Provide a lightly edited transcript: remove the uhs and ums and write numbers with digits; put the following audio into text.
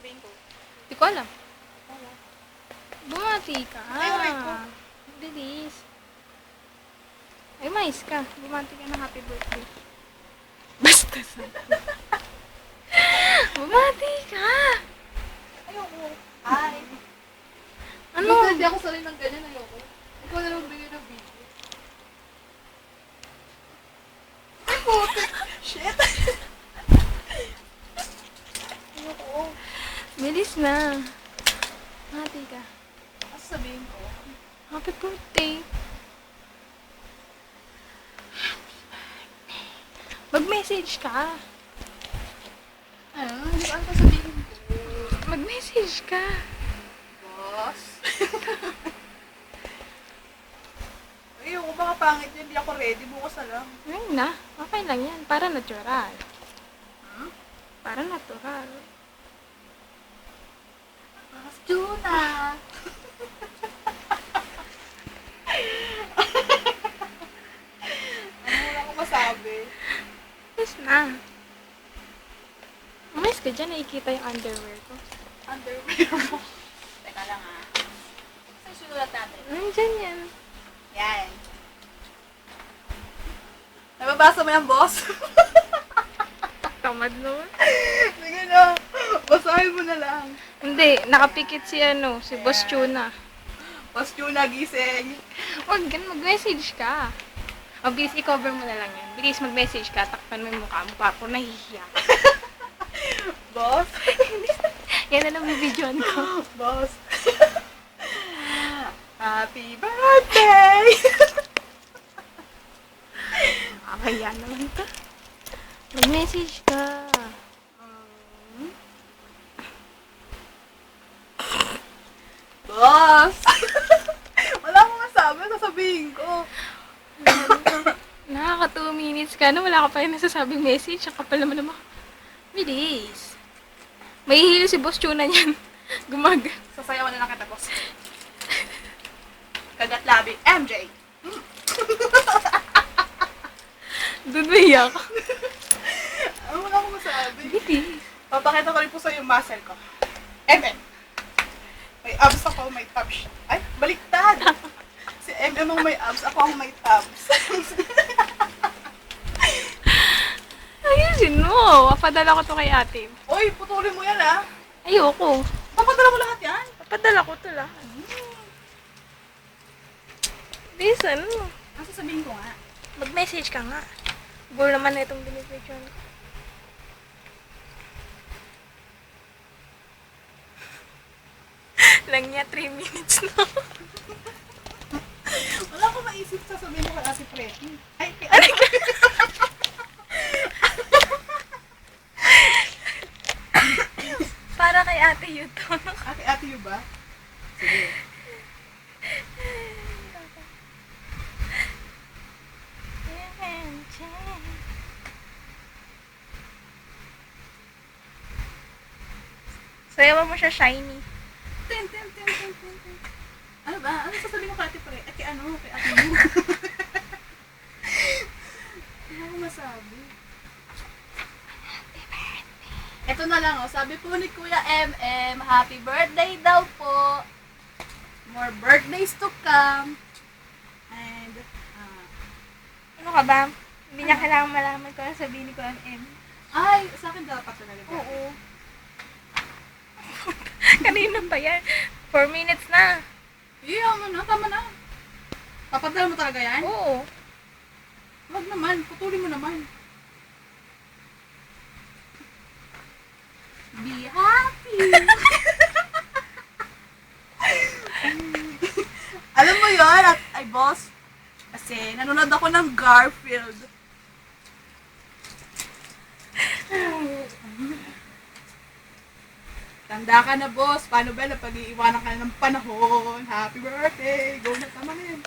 sasabihin ko? Hindi ko alam. Wala. Bumati ka. Ay, wait ko. Bilis. Ay, mais ka. Bumati ka ng happy birthday. Basta sa. Bumati ka. Ayoko. Ay. Ano? Hindi ako sanay ng ganyan. Ayoko. Ikaw na lang bigay ng video. Ay, putik. Shit. Ayoko. Bilis na. Bumati ka. Ano sasabihin ko? Happy birthday. Mag-message ka. Ano? Hindi ko ano sasabihin ko. Mag-message ka. Boss. Ayoko, baka pangit yun. Hindi ako ready. Bukas na lang. Ayun na. Okay lang yan. Para natural. Hmm? Para natural. Boss Juna. Ano wala ko masabi? Yes na. Umayos ka dyan. Nakikita yung underwear ko. Underwear mo. Teka lang ah. Saan sinulat natin? Nandyan yan. Yan. Nababasa mo yan, boss? Tamad naman. Sige na. Basahin mo na lang. Hindi. Nakapikit si si Boss Tuna. Boss Juna, gising. Huwag gan. Mag-message ka. O, bilis, i-cover mo na lang yan. Bilis, mag-message ka. Takpan mo yung mukha mo. Pa ako nahihiya. Boss? Yan na lang yung videoan ko. Boss. Happy birthday! Kaya naman to. Mag-message ka. Boss! Wala akong masabi, sasabihin ko. Nakaka 2 minutes ka na. Wala ka pa rin nasasabing message. Ang kapal naman naman. Bilis. May hilo si Boss Tuna niyan. Sasayawan na lang kita, boss. Kagat labi. MJ! Doon maiyak. Wala akong masabi. Bilis. Papakita ko rin po sa yung muscle ko. MM! May abs ako, may tabs. Ay, baliktad! Si MM ang may abs, ako ang may tabs. Ayusin mo. Papadala ko to kay ate. Uy, putulin mo yan ah. Ayoko. Papadala mo lahat yan. Papadala ko to lahat. Bilis, ano? Ang sasabihin ko nga. Mag-message ka nga. Buro naman na itong binibidyoan ko. Lang niya 3 minutes na. Wala akong maisip sasabihin ko kay Ate Preti. Ay, kay Ate Para kay ate yun to. Ate yun ba? Sige. Sayawan mo siya shiny. Ten. Ano ba? Ano sasabihin ko kay Ate Preti? Kay ano? Kay Ate mo? Wala akong masabi. Ito na lang, oh. Sabi po ni Kuya MM, happy birthday daw po. More birthdays to come. And, Ano ka ba? Hindi niya kailangan malaman ko ang sabihin ni Kuya M. ay, sa akin dapat talaga. Oo. Kanina pa yan. 4 minutes na. Yeah, tama na. Papadala mo talaga yan? Oo. Wag naman, putulin mo naman. Be happy! Alam mo yun, ay boss, kasi nanonood ako ng Garfield. Tanda ka na boss, paano ba na pag-iiwanan ka na ng panahon? Happy birthday! Go na, tama na yun.